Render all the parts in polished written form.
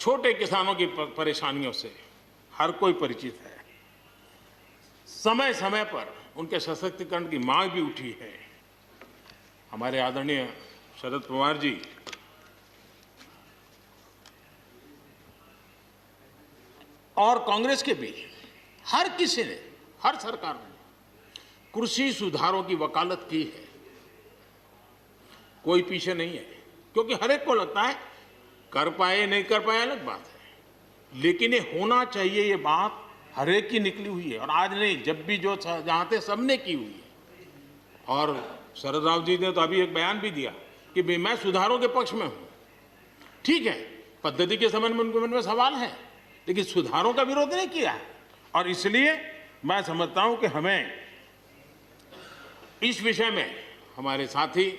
छोटे किसानों की परेशानियों से हर कोई परिचित है। समय समय पर उनके सशक्तिकरण की मांग भी उठी है। हमारे आदरणीय शरद पवार जी और कांग्रेस के भी हर किसी ने, हर सरकार ने कृषि सुधारों की वकालत की है। कोई पीछे नहीं है, क्योंकि हर एक को लगता है कर पाए नहीं कर पाए अलग बात है, लेकिन ये होना चाहिए, ये बात हर एक की निकली हुई है। और आज नहीं, जब भी जो जहां थे सबने की हुई है। और शरद राव जी ने तो अभी एक बयान भी दिया कि भाई मैं सुधारों के पक्ष में हूं। ठीक है, पद्धति के संबंध में उनके मन में सवाल है, लेकिन सुधारों का विरोध नहीं किया है। और इसलिए मैं समझता हूं कि हमें इस विषय में हमारे साथी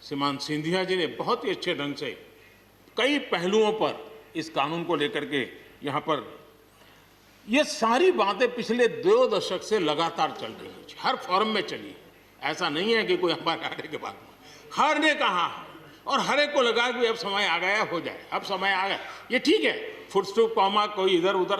श्रीमान सिंधिया जी ने बहुत ही अच्छे ढंग से कई पहलुओं पर इस कानून को लेकर के यहाँ पर ये सारी बातें पिछले 2 दशक से लगातार चल रही है, हर फोरम में चली है। ऐसा नहीं है कि कोई हमारे आने के बाद हर ने कहा है और हर एक को लगा कि अब समय आ गया, हो जाए, अब समय आ गया। ये ठीक है, फुट स्टॉप कॉमा कोई इधर उधर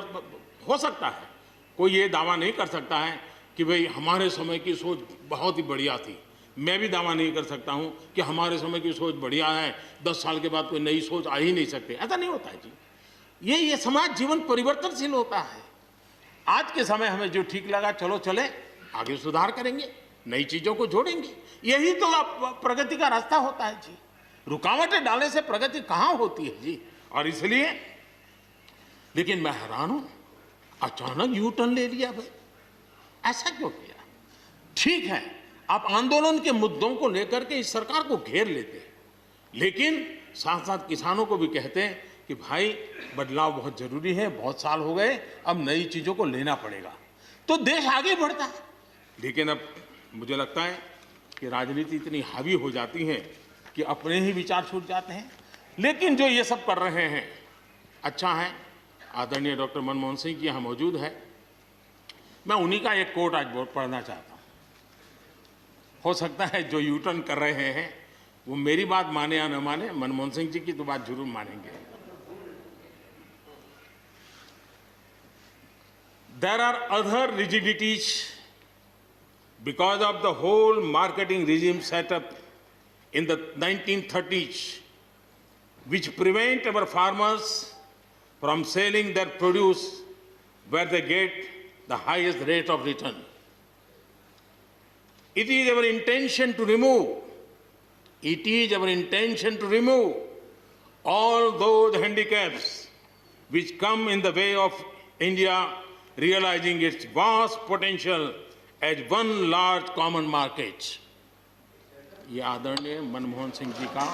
हो सकता है, कोई ये दावा नहीं कर सकता है कि भाई हमारे समय की सोच बहुत ही बढ़िया थी। मैं भी दावा नहीं कर सकता हूं कि हमारे समय की सोच बढ़िया है, 10 साल के बाद कोई नई सोच आ ही नहीं सकती। ऐसा नहीं होता है जी। ये समाज जीवन परिवर्तनशील होता है। आज के समय हमें जो ठीक लगा चलो चले, आगे सुधार करेंगे, नई चीजों को जोड़ेंगे। यही तो प्रगति का रास्ता होता है जी। रुकावटें डालने से प्रगति कहां होती है जी। और इसलिए, लेकिन मैं हैरान हूं, अचानक यू टर्न ले लिया भाई, ऐसा क्यों किया? ठीक है, आप आंदोलन के मुद्दों को लेकर के इस सरकार को घेर लेते हैं, लेकिन साथ साथ किसानों को भी कहते हैं कि भाई बदलाव बहुत जरूरी है, बहुत साल हो गए, अब नई चीजों को लेना पड़ेगा, तो देश आगे बढ़ता है। लेकिन अब मुझे लगता है कि राजनीति इतनी हावी हो जाती है कि अपने ही विचार छूट जाते हैं। लेकिन जो ये सब कर रहे हैं अच्छा है। आदरणीय डॉक्टर मनमोहन सिंह जी यहाँ मौजूद है, मैं उन्हीं का एक कोट आज पढ़ना चाहता हूँ। हो सकता है जो यू टर्न कर रहे हैं वो मेरी बात माने या न माने, मनमोहन सिंह जी की तो बात जरूर मानेंगे। There are other rigidities because of the whole marketing regime set up in the 1930s, which prevent our farmers from selling their produce where they get the highest rate of return. It is our intention to remove all those handicaps which come in the way of India realizing its vast potential as one large common market. ये आदरणीय मनमोहन सिंह जी का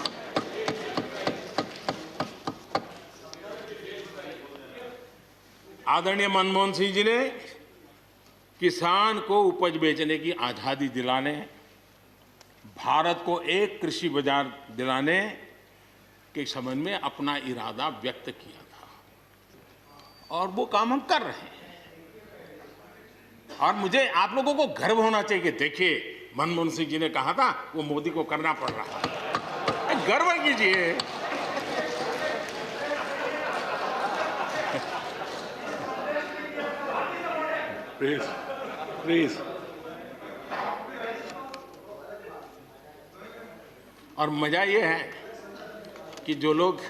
आदरणीय मनमोहन सिंह जी ने किसान को उपज बेचने की आज़ादी दिलाने, भारत को एक कृषि बाजार दिलाने के संबंध में अपना इरादा व्यक्त किया था और वो काम हम कर रहे हैं। और मुझे आप लोगों को गर्व होना चाहिए कि देखिए मनमोहन सिंह जी ने कहा था वो मोदी को करना पड़ रहा है, गर्व कीजिए। प्लीज। और मजा ये है कि जो लोग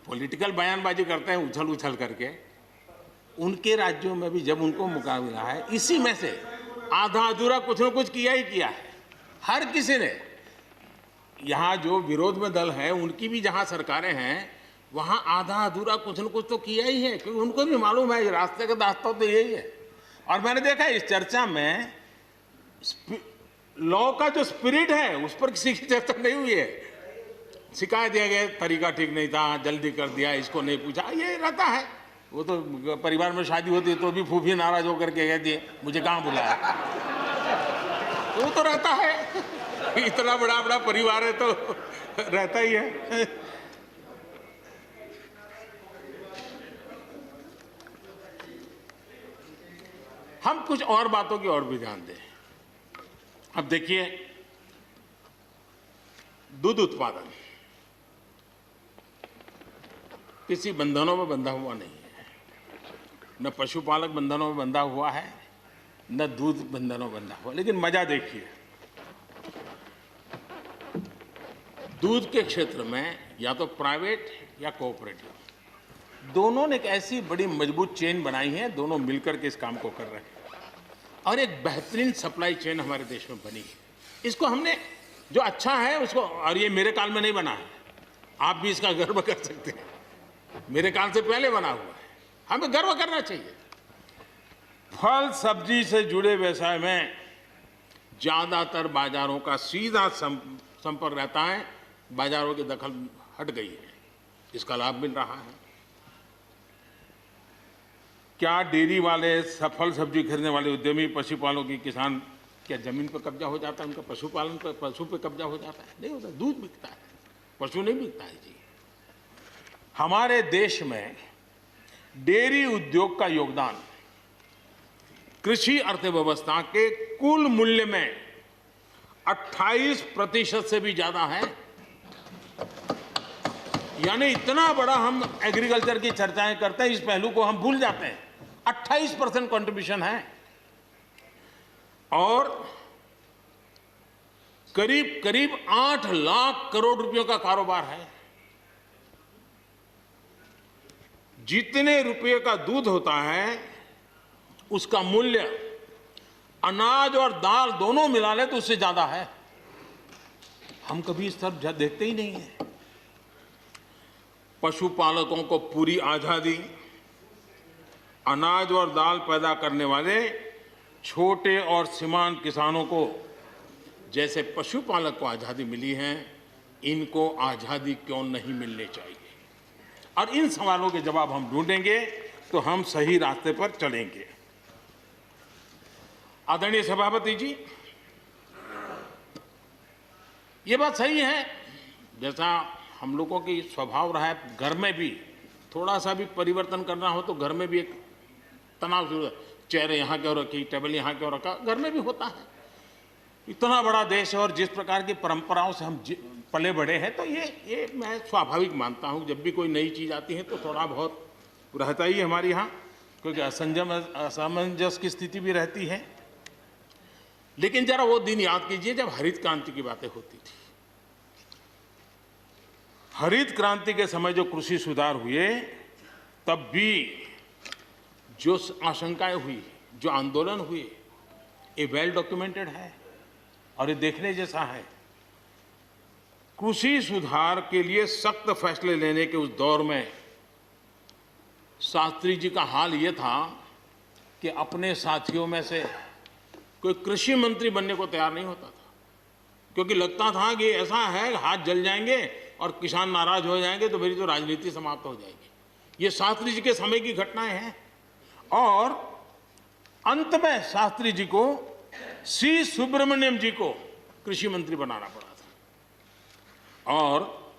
पॉलिटिकल बयानबाजी करते हैं उछल उछल करके, उनके राज्यों में भी जब उनको मौका मिला है, इसी में से आधा अधूरा कुछ न कुछ किया ही किया है। हर किसी ने, यहाँ जो विरोध में दल है उनकी भी जहाँ सरकारें हैं वहाँ आधा अधूरा कुछ न कुछ तो किया ही है, क्योंकि उनको भी मालूम है रास्ते का रास्ता तो यही है। और मैंने देखा इस चर्चा में लॉ का जो स्पिरिट है उस पर किसी की चर्चा नहीं हुई है। शिकायत दिया गया तरीका ठीक नहीं था, जल्दी कर दिया, इसको नहीं पूछा, ये रहता है। वो तो परिवार में शादी होती है तो भी फूफी नाराज होकर के कहती है मुझे कहाँ बुलाया, तो वो तो रहता है। इतना बड़ा बड़ा परिवार है तो रहता ही है। हम कुछ और बातों की ओर भी ध्यान दें। अब देखिए, दूध उत्पादन, किसी बंधनों में बंधा हुआ नहीं है, न पशुपालक बंधनों में बंधा हुआ है, न दूध बंधनों में बंधा हुआ। लेकिन मजा देखिए, दूध के क्षेत्र में या तो प्राइवेट या कोऑपरेटिव, दोनों ने एक ऐसी बड़ी मजबूत चेन बनाई है, दोनों मिलकर के इस काम को कर रहे हैं और एक बेहतरीन सप्लाई चेन हमारे देश में बनी है। इसको हमने जो अच्छा है उसको, और ये मेरे काल में नहीं बना है, आप भी इसका गर्व कर सकते हैं, मेरे काल से पहले बना हुआ है, हमें गर्व करना चाहिए। फल सब्जी से जुड़े व्यवसाय में ज्यादातर बाजारों का सीधा संपर्क रहता है, बाजारों की दखल हट गई है, इसका लाभ मिल रहा है। क्या डेयरी वाले, फल सब्जी खरीदने वाले उद्यमी, पशुपालकों की किसान, क्या जमीन पर कब्जा हो जाता है उनका? पशुपालन पर, पशु पे कब्जा हो जाता है? नहीं होता, दूध बिकता है, पशु नहीं बिकता है जी। हमारे देश में डेयरी उद्योग का योगदान कृषि अर्थव्यवस्था के कुल मूल्य में 28% से भी ज्यादा है। यानी इतना बड़ा हम एग्रीकल्चर की चर्चाएं करते हैं, इस पहलू को हम भूल जाते हैं। 28% कंट्रीब्यूशन है और करीब करीब 8 लाख करोड़ रुपयों का कारोबार है। जितने रुपये का दूध होता है उसका मूल्य अनाज और दाल दोनों मिला ले तो उससे ज्यादा है। हम कभी इस तरफ देखते ही नहीं है। पशुपालकों को पूरी आजादी, अनाज और दाल पैदा करने वाले छोटे और सीमांत किसानों को जैसे पशुपालक को आजादी मिली है, इनको आजादी क्यों नहीं मिलनी चाहिए? और इन सवालों के जवाब हम ढूंढेंगे तो हम सही रास्ते पर चलेंगे। आदरणीय सभापति जी, ये बात सही है, जैसा हम लोगों की स्वभाव रहा है, घर में भी थोड़ा सा भी परिवर्तन करना हो तो घर में भी एक तनाव शुरू, चेयर यहाँ क्यों रखी, टेबल यहाँ क्यों रखा, घर में भी होता है। इतना बड़ा देश है और जिस प्रकार की परंपराओं से हम पले बढ़े हैं, तो ये मैं स्वाभाविक मानता हूँ। जब भी कोई नई चीज़ आती है तो थोड़ा बहुत रहता ही है हमारे यहाँ, क्योंकि असमंजस की स्थिति भी रहती है। लेकिन जरा वो दिन याद कीजिए जब हरित क्रांति की बातें होती थी। हरित क्रांति के समय जो कृषि सुधार हुए, तब भी जो आशंकाएं हुई, जो आंदोलन हुए, ये वेल डॉक्यूमेंटेड है और ये देखने जैसा है। कृषि सुधार के लिए सख्त फैसले लेने के उस दौर में शास्त्री जी का हाल ये था कि अपने साथियों में से कोई कृषि मंत्री बनने को तैयार नहीं होता था, क्योंकि लगता था कि ऐसा है हाथ जल जाएंगे और किसान नाराज हो जाएंगे तो मेरी तो राजनीति समाप्त हो जाएगी। ये शास्त्री जी के समय की घटनाएं हैं। और अंत में शास्त्री जी को सी सुब्रमण्यम जी को कृषि मंत्री बनाना पड़ा था और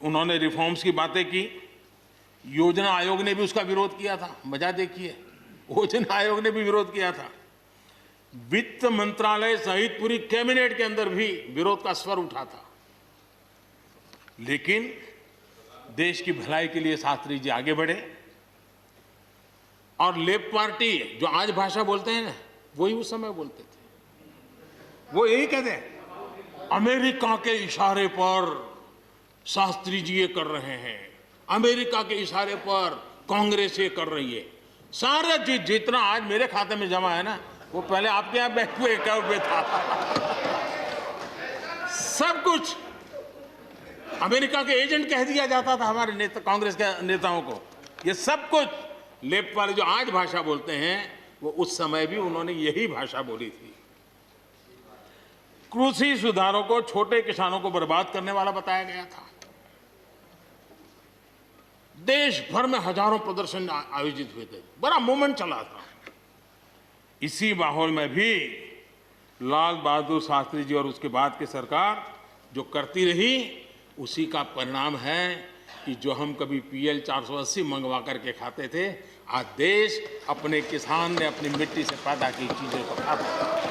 उन्होंने रिफॉर्म्स की बातें की। योजना आयोग ने भी उसका विरोध किया था। मजा देखिए, योजना आयोग ने भी विरोध किया था। वित्त मंत्रालय सहित पूरी कैबिनेट के अंदर भी विरोध का स्वर उठा था। लेकिन देश की भलाई के लिए शास्त्री जी आगे बढ़े और लेफ्ट पार्टी जो आज भाषा बोलते हैं ना, वही उस समय बोलते थे। वो यही कहते हैं, अमेरिका के इशारे पर शास्त्री जी ये कर रहे हैं, अमेरिका के इशारे पर कांग्रेस ये कर रही है। सारा चीज जितना आज मेरे खाते में जमा है ना, वो पहले आपके यहाँ बैंक में अकाउंट में था। सब कुछ अमेरिका के एजेंट कह दिया जाता था हमारे नेता, कांग्रेस के नेताओं को। ये सब कुछ लेफ्ट वाले जो आज भाषा बोलते हैं, वो उस समय भी उन्होंने यही भाषा बोली थी। कृषि सुधारों को छोटे किसानों को बर्बाद करने वाला बताया गया था। देश भर में हजारों प्रदर्शन आयोजित हुए थे, बड़ा मूवमेंट चला था। इसी माहौल में भी लाल बहादुर शास्त्री जी और उसके बाद की सरकार जो करती रही, उसी का परिणाम है कि जो हम कभी PL 480 मंगवा करके खाते थे, आज देश अपने किसान ने अपनी मिट्टी से पैदा की चीजों को खाता है।